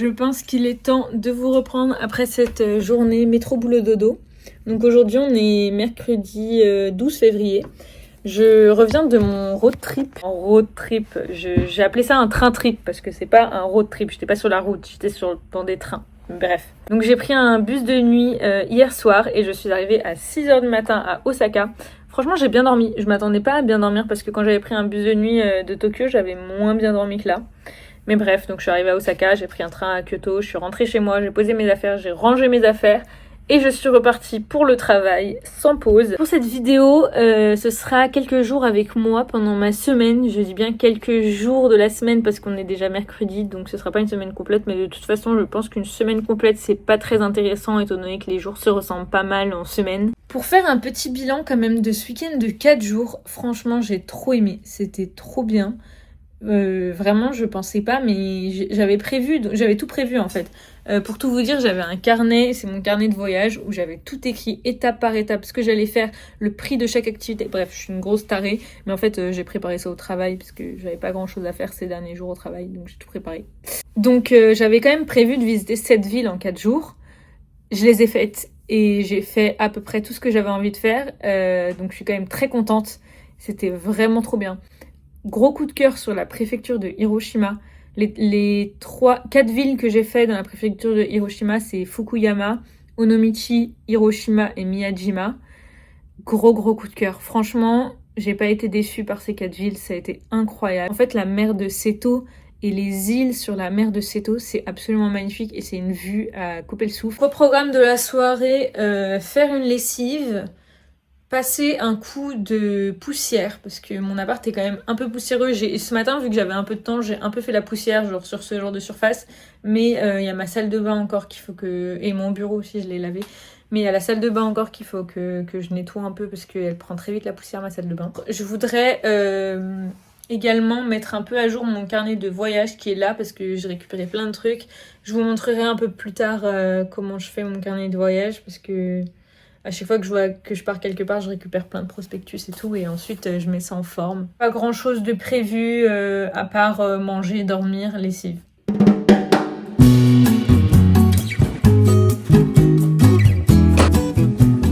je pense qu'il est temps de vous reprendre après cette journée métro boulot dodo. Donc aujourd'hui on est mercredi 12 février. Je reviens de mon road trip. En road trip, j'ai appelé ça un train trip parce que c'est pas un road trip, j'étais pas sur la route, j'étais dans des trains. Bref. Donc j'ai pris un bus de nuit hier soir et je suis arrivée à 6h du matin à Osaka. Franchement j'ai bien dormi, je m'attendais pas à bien dormir parce que quand j'avais pris un bus de nuit de Tokyo j'avais moins bien dormi que là. Mais bref, donc je suis arrivée à Osaka, j'ai pris un train à Kyoto, je suis rentrée chez moi, j'ai posé mes affaires, j'ai rangé mes affaires et je suis repartie pour le travail sans pause. Pour cette vidéo, ce sera quelques jours avec moi pendant ma semaine. Je dis bien quelques jours de la semaine parce qu'on est déjà mercredi, donc ce sera pas une semaine complète. Mais de toute façon, je pense qu'une semaine complète, c'est pas très intéressant étant donné que les jours se ressemblent pas mal en semaine. Pour faire un petit bilan quand même de ce week-end de 4 jours, franchement, j'ai trop aimé. C'était trop bien. Vraiment je pensais pas mais j'avais tout prévu en fait. Pour tout vous dire, j'avais un carnet, c'est mon carnet de voyage où j'avais tout écrit étape par étape, ce que j'allais faire, le prix de chaque activité. Bref, je suis une grosse tarée, mais en fait j'ai préparé ça au travail parce que j'avais pas grand chose à faire ces derniers jours au travail, donc j'ai tout préparé. Donc j'avais quand même prévu de visiter 7 villes en 4 jours. Je les ai faites et j'ai fait à peu près tout ce que j'avais envie de faire, donc je suis quand même très contente. C'était vraiment trop bien. Gros coup de cœur sur la préfecture de Hiroshima. Les 4 villes que j'ai fait dans la préfecture de Hiroshima, c'est Fukuyama, Onomichi, Hiroshima et Miyajima. Gros coup de cœur. Franchement, j'ai pas été déçue par ces 4 villes, ça a été incroyable. En fait, la mer de Seto et les îles sur la mer de Seto, c'est absolument magnifique et c'est une vue à couper le souffle. Au programme de la soirée, faire une lessive, passer un coup de poussière parce que mon appart est quand même un peu poussiéreux. Ce matin, vu que j'avais un peu de temps, j'ai un peu fait la poussière genre sur ce genre de surface, mais il y a ma salle de bain encore qu'il faut que... et mon bureau aussi je l'ai lavé, mais il y a la salle de bain encore qu'il faut que je nettoie un peu parce qu'elle prend très vite la poussière, ma salle de bain. Je voudrais également mettre un peu à jour mon carnet de voyage qui est là parce que j'ai récupéré plein de trucs. Je vous montrerai un peu plus tard comment je fais mon carnet de voyage parce que à chaque fois que je pars quelque part, je récupère plein de prospectus et tout, et ensuite je mets ça en forme. Pas grand chose de prévu à part manger, dormir, lessive.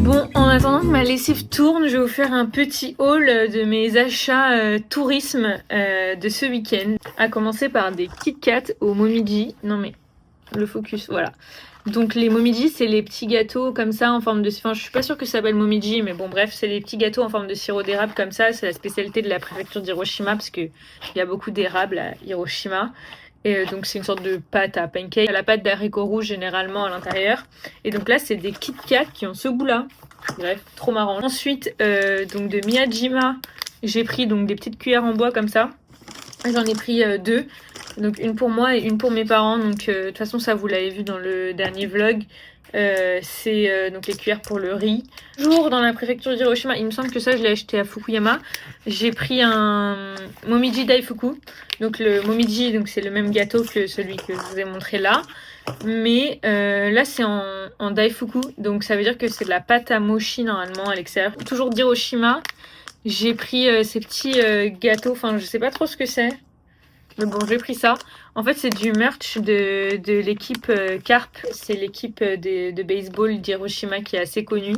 Bon, en attendant que ma lessive tourne, je vais vous faire un petit haul de mes achats tourisme de ce week-end. À commencer par des Kit Kat au Momiji. Non mais, le focus, voilà. Donc les momiji, c'est les petits gâteaux comme ça en forme de... Enfin, je suis pas sûre que ça s'appelle momiji, mais bon bref, c'est les petits gâteaux en forme de sirop d'érable comme ça. C'est la spécialité de la préfecture d'Hiroshima parce qu'il y a beaucoup d'érable à Hiroshima. Et donc c'est une sorte de pâte à pancake. La pâte d'haricots rouges généralement à l'intérieur. Et donc là, c'est des Kit Kat qui ont ce goût-là. Bref, trop marrant. Ensuite, donc de Miyajima, j'ai pris donc des petites cuillères en bois comme ça. J'en ai pris 2. Donc une pour moi et une pour mes parents. Donc de toute façon ça vous l'avez vu dans le dernier vlog. C'est donc les cuillères pour le riz. Toujours dans la préfecture d'Hiroshima, il me semble que ça je l'ai acheté à Fukuyama. J'ai pris un Momiji Daifuku. Donc le Momiji, donc c'est le même gâteau que celui que je vous ai montré là. Mais là c'est en Daifuku. Donc ça veut dire que c'est de la pâte à mochi normalement à l'extérieur. Toujours d'Hiroshima. J'ai pris ces petits gâteaux. Enfin je sais pas trop ce que c'est. Mais bon, j'ai pris ça. En fait, c'est du merch de l'équipe Carp. C'est l'équipe de baseball d'Hiroshima qui est assez connue.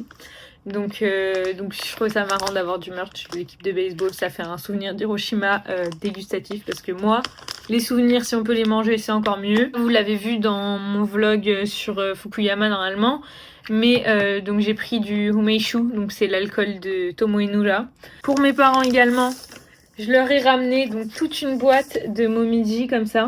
Donc je trouve ça marrant d'avoir du merch de l'équipe de baseball. Ça fait un souvenir d'Hiroshima dégustatif. Parce que moi, les souvenirs, si on peut les manger, c'est encore mieux. Vous l'avez vu dans mon vlog sur Fukuyama normalement. Mais donc j'ai pris du Umeishu. Donc c'est l'alcool de Tomoe-nura. Pour mes parents également, je leur ai ramené donc toute une boîte de momiji comme ça.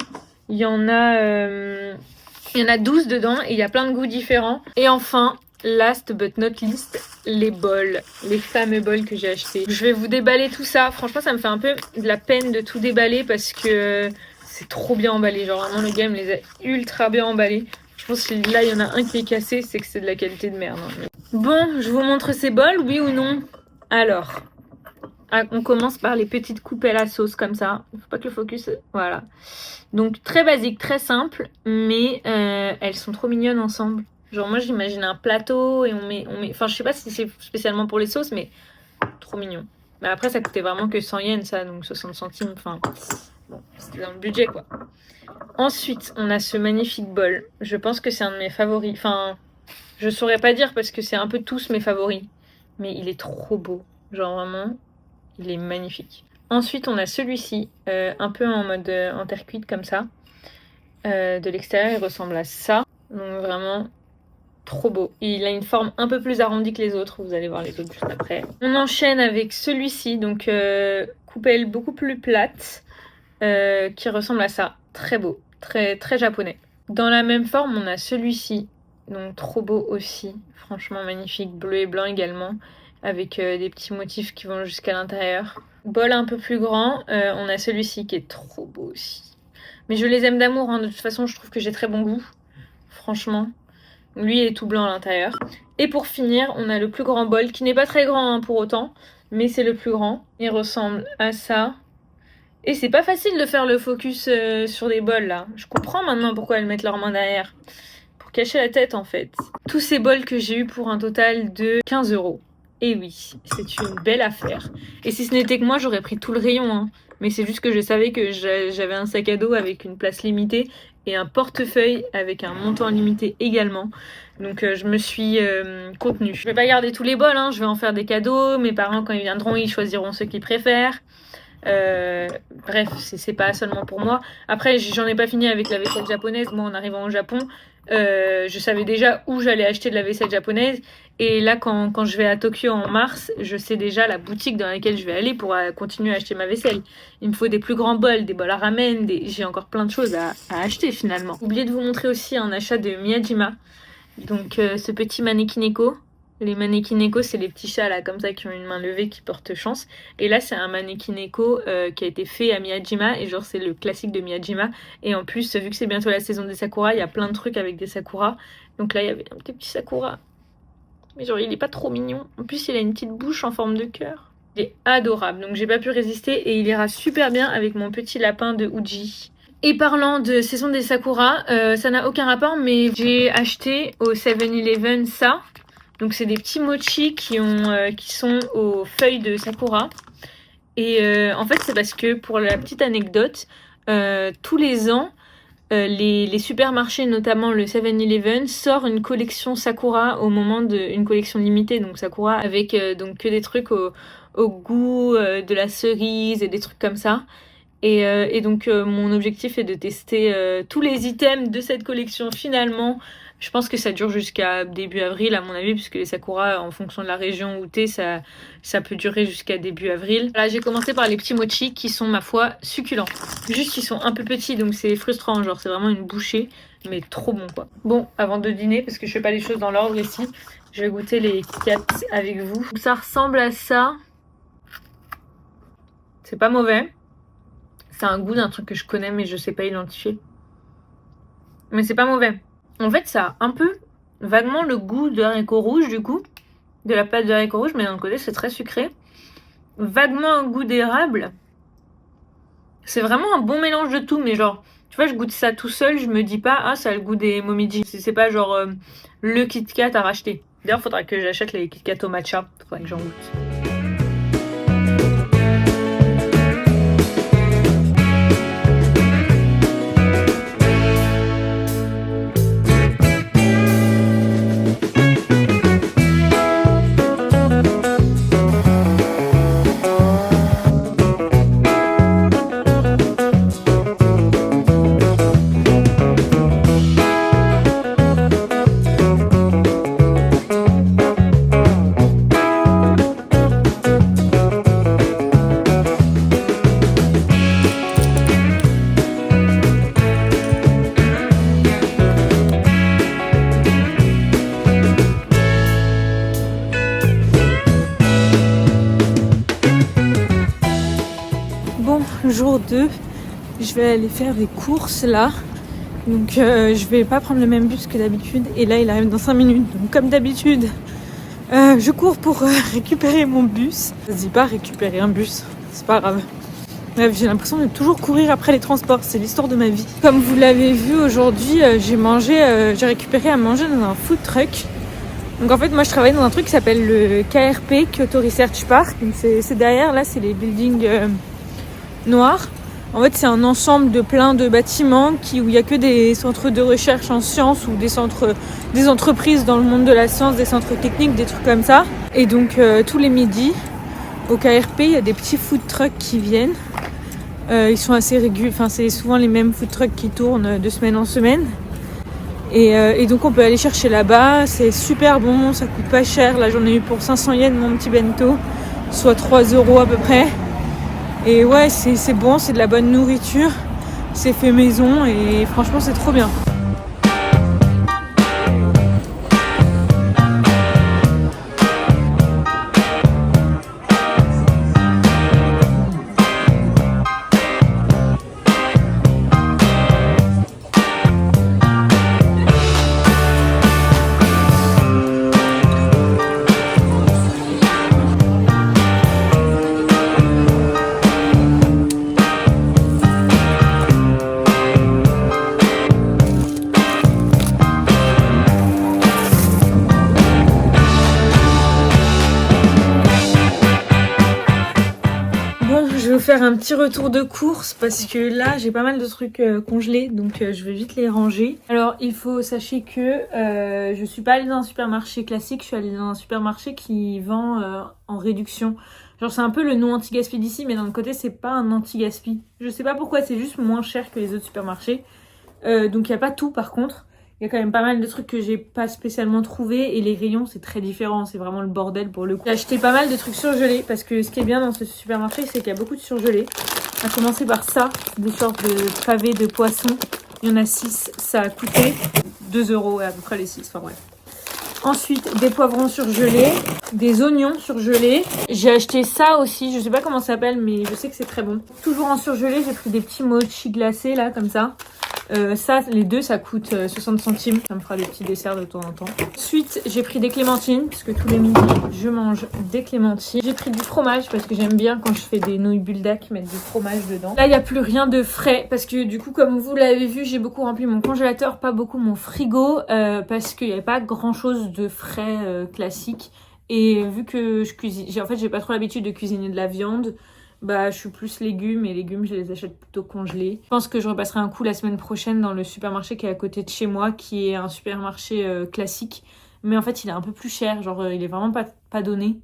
Il y en a 12 dedans et il y a plein de goûts différents. Et enfin, last but not least, les bols, les fameux bols que j'ai achetés. Je vais vous déballer tout ça. Franchement, ça me fait un peu de la peine de tout déballer parce que c'est trop bien emballé. Genre vraiment, le gars me les a ultra bien emballés. Je pense que là, il y en a un qui est cassé, c'est que c'est de la qualité de merde. Hein. Bon, je vous montre ces bols, oui ou non? Alors... on commence par les petites coupes à la sauce comme ça. Faut pas que le focus... Voilà. Donc très basique, très simple. Mais elles sont trop mignonnes ensemble. Genre moi j'imagine un plateau et on met... Enfin je sais pas si c'est spécialement pour les sauces, mais trop mignon. Mais après ça coûtait vraiment que 100 yens ça. Donc 60 centimes. Enfin Bon, c'était dans le budget quoi. Ensuite, on a ce magnifique bol. Je pense que c'est un de mes favoris. Enfin, je saurais pas dire parce que c'est un peu tous mes favoris. Mais il est trop beau. Genre vraiment, il est magnifique. Ensuite, on a celui-ci, un peu en mode en terre cuite comme ça. De l'extérieur, il ressemble à ça. Donc vraiment, trop beau. Il a une forme un peu plus arrondie que les autres. Vous allez voir les autres juste après. On enchaîne avec celui-ci, donc coupelle beaucoup plus plate, qui ressemble à ça. Très beau, très, très japonais. Dans la même forme, on a celui-ci, donc trop beau aussi. Franchement magnifique, bleu et blanc également, avec des petits motifs qui vont jusqu'à l'intérieur. Bol un peu plus grand, on a celui-ci qui est trop beau aussi. Mais je les aime d'amour, hein. De toute façon, je trouve que j'ai très bon goût. Franchement. Lui est tout blanc à l'intérieur. Et pour finir, on a le plus grand bol, qui n'est pas très grand hein, pour autant, mais c'est le plus grand. Il ressemble à ça. Et c'est pas facile de faire le focus sur des bols là. Je comprends maintenant pourquoi elles mettent leurs mains derrière. Pour cacher la tête en fait. Tous ces bols que j'ai eu pour un total de 15 €. Et oui, c'est une belle affaire. Et si ce n'était que moi, j'aurais pris tout le rayon. Hein. Mais c'est juste que je savais que j'avais un sac à dos avec une place limitée et un portefeuille avec un montant limité également. Donc je me suis contenue. Je vais pas garder tous les bols, hein. Je vais en faire des cadeaux. Mes parents, quand ils viendront, ils choisiront ceux qu'ils préfèrent. Bref, c'est pas seulement pour moi. Après, j'en ai pas fini avec la vaisselle japonaise. Moi, en arrivant au Japon, je savais déjà où j'allais acheter de la vaisselle japonaise. Et là, quand je vais à Tokyo en mars, je sais déjà la boutique dans laquelle je vais aller pour continuer à acheter ma vaisselle. Il me faut des plus grands bols, des bols à ramen, j'ai encore plein de choses à acheter finalement. J'ai oublié de vous montrer aussi un achat de Miyajima. Donc ce petit Manekineko. Les Manekineko, c'est les petits chats là comme ça qui ont une main levée qui portent chance. Et là, c'est un Manekineko qui a été fait à Miyajima et genre c'est le classique de Miyajima. Et en plus, vu que c'est bientôt la saison des sakura, il y a plein de trucs avec des sakura. Donc là, il y avait un petit sakura. Mais genre, il est pas trop mignon. En plus, il a une petite bouche en forme de cœur. Il est adorable. Donc j'ai pas pu résister et il ira super bien avec mon petit lapin de Uji. Et parlant de saison des sakura, ça n'a aucun rapport, mais j'ai acheté au 7-Eleven ça. Donc c'est des petits mochi qui sont aux feuilles de sakura. Et en fait c'est parce que pour la petite anecdote, tous les ans, les supermarchés, notamment le 7-Eleven, sort une collection sakura au moment une collection limitée, donc sakura, avec donc que des trucs au goût de la cerise et des trucs comme ça. Et donc mon objectif est de tester tous les items de cette collection finalement. Je pense que ça dure jusqu'à début avril à mon avis, puisque les sakura, en fonction de la région où t'es, ça peut durer jusqu'à début avril. Là, j'ai commencé par les petits mochi qui sont, ma foi, succulents. Juste qu'ils sont un peu petits, donc c'est frustrant, genre c'est vraiment une bouchée, mais trop bon quoi. Bon, avant de dîner, parce que je fais pas les choses dans l'ordre ici, je vais goûter les Kit Kat avec vous. Donc, ça ressemble à ça. C'est pas mauvais. C'est un goût d'un truc que je connais, mais je sais pas identifier. Mais c'est pas mauvais. En fait, ça a un peu, vaguement le goût de haricots rouges, du coup. De la pâte de haricots rouges, mais d'un côté, c'est très sucré. Vaguement un goût d'érable. C'est vraiment un bon mélange de tout, mais genre, tu vois, je goûte ça tout seul, je me dis pas, ah, ça a le goût des Momiji. C'est pas genre le Kit Kat à racheter. D'ailleurs, faudra que j'achète les Kit Kat au matcha. Faudra que j'en goûte. Jour 2, je vais aller faire des courses là, donc je vais pas prendre le même bus que d'habitude et là il arrive dans 5 minutes, donc comme d'habitude je cours pour récupérer mon bus. Ça se dit pas récupérer un bus, c'est pas grave. Bref, j'ai l'impression de toujours courir après les transports, c'est l'histoire de ma vie. Comme vous l'avez vu aujourd'hui, j'ai récupéré à manger dans un food truck. Donc en fait moi je travaille dans un truc qui s'appelle le KRP, Kyoto Research Park, donc c'est derrière, là c'est les buildings noirs. En fait, c'est un ensemble de plein de bâtiments où il n'y a que des centres de recherche en sciences ou des entreprises dans le monde de la science, des centres techniques, des trucs comme ça. Et donc, tous les midis, au KRP, il y a des petits food trucks qui viennent. Ils sont assez réguliers, enfin, c'est souvent les mêmes food trucks qui tournent de semaine en semaine. Et donc, on peut aller chercher là-bas. C'est super bon, ça coûte pas cher. Là, j'en ai eu pour 500 yens mon petit bento, soit 3 € à peu près. Et ouais, c'est bon, c'est de la bonne nourriture, c'est fait maison et franchement c'est trop bien. Je vais vous faire un petit retour de course parce que là j'ai pas mal de trucs congelés donc je vais vite les ranger. Alors il faut sachez que je suis pas allée dans un supermarché classique, je suis allée dans un supermarché qui vend en réduction. Genre c'est un peu le non anti-gaspi d'ici mais d'un côté c'est pas un anti-gaspi. Je sais pas pourquoi, c'est juste moins cher que les autres supermarchés. Donc il y a pas tout par contre. Il y a quand même pas mal de trucs que j'ai pas spécialement trouvé et les rayons c'est très différent, c'est vraiment le bordel pour le coup. J'ai acheté pas mal de trucs surgelés parce que ce qui est bien dans ce supermarché c'est qu'il y a beaucoup de surgelés. On va commencer par ça, des sortes de pavés de poisson. Il y en a 6, ça a coûté 2 € à peu près les 6, enfin bref. Ensuite, des poivrons surgelés, des oignons surgelés. J'ai acheté ça aussi, je sais pas comment ça s'appelle mais je sais que c'est très bon. Toujours en surgelé, j'ai pris des petits mochi glacés là comme ça. Ça, les deux, ça coûte 60 centimes. Ça me fera des petits desserts de temps en temps. Ensuite, j'ai pris des clémentines, parce que tous les midis, je mange des clémentines. J'ai pris du fromage, parce que j'aime bien quand je fais des nouilles buldak, mettre du fromage dedans. Là, il n'y a plus rien de frais, parce que du coup, comme vous l'avez vu, j'ai beaucoup rempli mon congélateur, pas beaucoup mon frigo, parce qu'il n'y avait pas grand-chose de frais classique. Et vu que je cuisine, en fait, j'ai pas trop l'habitude de cuisiner de la viande. Bah, je suis plus légumes et légumes, je les achète plutôt congelés. Je pense que je repasserai un coup la semaine prochaine dans le supermarché qui est à côté de chez moi, qui est un supermarché classique. Mais en fait, il est un peu plus cher, genre il est vraiment pas donné.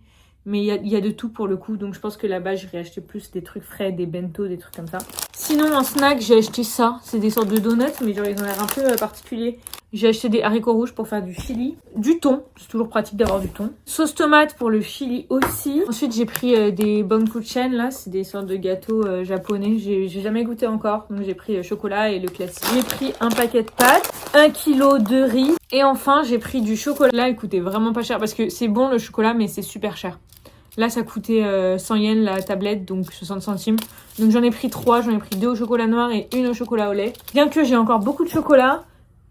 Mais il y a de tout pour le coup, donc je pense que là-bas, j'irai acheter plus des trucs frais, des bento, des trucs comme ça. Sinon, en snack, j'ai acheté ça. C'est des sortes de donuts, mais genre ils ont l'air un peu particuliers. J'ai acheté des haricots rouges pour faire du chili. Du thon, c'est toujours pratique d'avoir du thon. Sauce tomate pour le chili aussi. Ensuite, j'ai pris des Bonkuchen, là. C'est des sortes de gâteaux japonais. J'ai jamais goûté encore. Donc, j'ai pris chocolat et le classique. J'ai pris un paquet de pâtes, 1 kg de riz. Et enfin, j'ai pris du chocolat. Là, il coûtait vraiment pas cher parce que c'est bon le chocolat, mais c'est super cher. Là, ça coûtait 100 yens la tablette, donc 60 centimes. Donc, j'en ai pris 3. J'en ai pris 2 au chocolat noir et 1 au chocolat au lait. Bien que j'ai encore beaucoup de chocolat,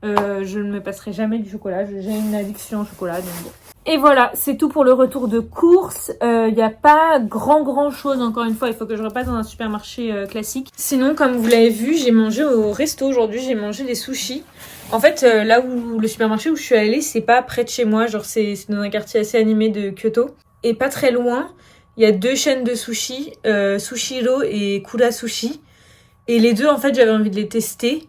je ne me passerai jamais du chocolat. J'ai une addiction au chocolat, donc bon. Et voilà, c'est tout pour le retour de course. Il n'y a pas grand chose, encore une fois. Il faut que je repasse dans un supermarché classique. Sinon, comme vous l'avez vu, j'ai mangé au resto aujourd'hui. J'ai mangé des sushis. En fait, là où le supermarché où je suis allée, c'est pas près de chez moi. Genre, c'est dans un quartier assez animé de Kyoto. Et pas très loin, il y a 2 chaînes de sushis, Sushiro et Kura Sushi. Et les deux, en fait, j'avais envie de les tester.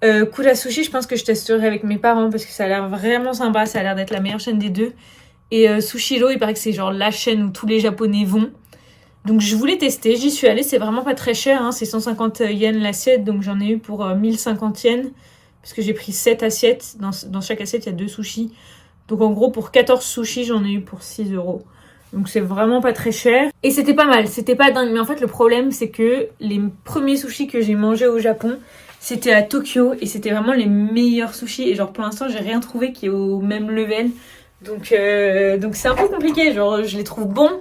Kura Sushi, je pense que je testerai avec mes parents parce que ça a l'air vraiment sympa. Ça a l'air d'être la meilleure chaîne des deux. Et Sushiro, il paraît que c'est genre la chaîne où tous les Japonais vont. Donc je voulais tester, j'y suis allée, c'est vraiment pas très cher. Hein. C'est 150 yens l'assiette, donc j'en ai eu pour 1050 yens. Parce que j'ai pris 7 assiettes. Dans chaque assiette, il y a 2 sushis. Donc en gros, pour 14 sushis, j'en ai eu pour 6 €. Donc c'est vraiment pas très cher. Et c'était pas mal, c'était pas dingue. Mais en fait, le problème, c'est que les premiers sushis que j'ai mangés au Japon, c'était à Tokyo. Et c'était vraiment les meilleurs sushis. Et genre, pour l'instant, j'ai rien trouvé qui est au même level. Donc c'est un peu compliqué. Genre, je les trouve bons,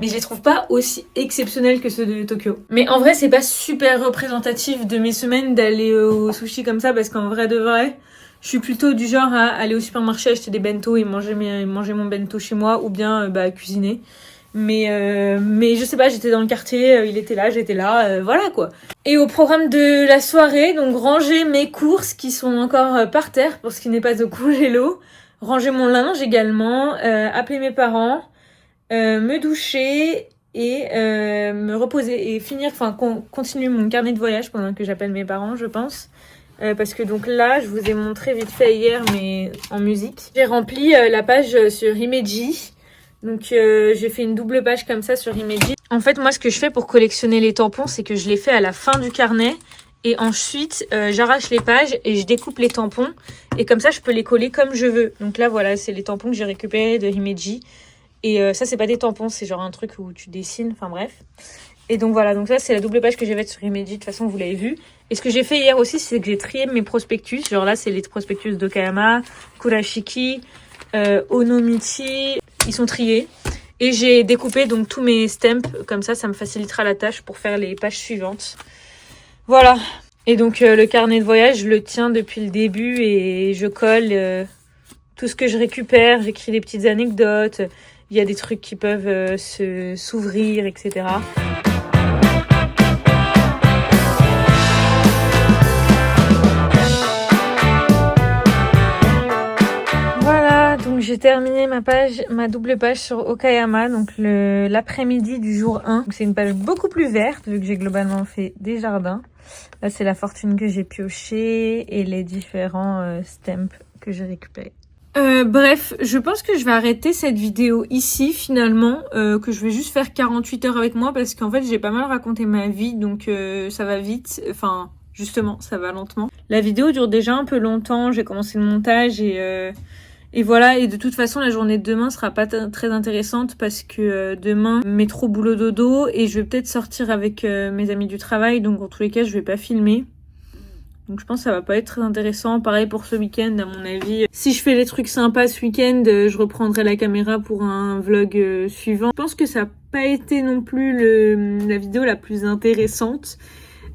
mais je les trouve pas aussi exceptionnels que ceux de Tokyo. Mais en vrai, c'est pas super représentatif de mes semaines d'aller au sushi comme ça. Parce qu'en vrai de vrai, je suis plutôt du genre à aller au supermarché, acheter des bento et manger mon bento chez moi ou bien cuisiner. Mais je sais pas, j'étais dans le quartier, il était là, j'étais là, voilà quoi. Et au programme de la soirée, donc ranger mes courses qui sont encore par terre pour ce qui n'est pas au congélo. Ranger mon linge également, appeler mes parents, me doucher et me reposer et finir, enfin continuer mon carnet de voyage pendant que j'appelle mes parents, je pense. Parce que donc là, je vous ai montré vite fait hier, mais en musique. J'ai rempli la page sur Imeji. Donc j'ai fait une double page comme ça sur Imeji. En fait, moi, ce que je fais pour collectionner les tampons, c'est que je les fais à la fin du carnet. Et ensuite, j'arrache les pages et je découpe les tampons. Et comme ça, je peux les coller comme je veux. Donc là, voilà, c'est les tampons que j'ai récupérés de Imeji. Et ça, c'est pas des tampons, c'est genre un truc où tu dessines, enfin bref. Et donc voilà, donc ça, c'est la double page que j'ai faite sur Imeji. De toute façon, vous l'avez vu. Et ce que j'ai fait hier aussi, c'est que j'ai trié mes prospectus. Genre là, c'est les prospectus d'Okayama, Kurashiki, Onomichi. Ils sont triés. Et j'ai découpé donc tous mes stamps. Comme ça me facilitera la tâche pour faire les pages suivantes. Voilà. Et donc le carnet de voyage, je le tiens depuis le début et je colle tout ce que je récupère. J'écris des petites anecdotes. Il y a des trucs qui peuvent s'ouvrir, etc. Voilà, donc j'ai terminé ma double page sur Okayama, donc l'après-midi du jour 1. Donc c'est une page beaucoup plus verte, vu que j'ai globalement fait des jardins. Là, c'est la fortune que j'ai piochée et les différents stamps que j'ai récupérés. Bref, je pense que je vais arrêter cette vidéo ici finalement, que je vais juste faire 48 heures avec moi parce qu'en fait j'ai pas mal raconté ma vie, donc ça va vite, enfin justement ça va lentement. La vidéo dure déjà un peu longtemps, j'ai commencé le montage et voilà, et de toute façon la journée de demain sera pas très intéressante parce que demain métro boulot dodo et je vais peut-être sortir avec mes amis du travail, donc en tous les cas je vais pas filmer. Donc je pense que ça va pas être très intéressant. Pareil pour ce week-end, à mon avis. Si je fais des trucs sympas ce week-end, je reprendrai la caméra pour un vlog suivant. Je pense que ça n'a pas été non plus la vidéo la plus intéressante,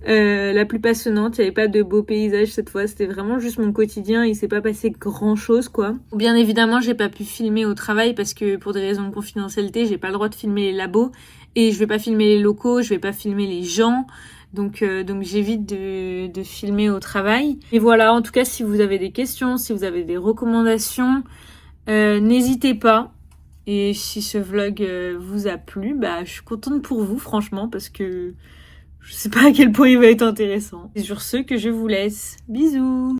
la plus passionnante. Il n'y avait pas de beaux paysages cette fois. C'était vraiment juste mon quotidien. Il s'est pas passé grand-chose, quoi. Bien évidemment, j'ai pas pu filmer au travail parce que pour des raisons de confidentialité, j'ai pas le droit de filmer les labos. Et je vais pas filmer les locaux, je vais pas filmer les gens. Donc j'évite de filmer au travail. Et voilà, en tout cas, si vous avez des questions, si vous avez des recommandations, n'hésitez pas. Et si ce vlog vous a plu, bah je suis contente pour vous, franchement, parce que je sais pas à quel point il va être intéressant. C'est sur ce que je vous laisse. Bisous!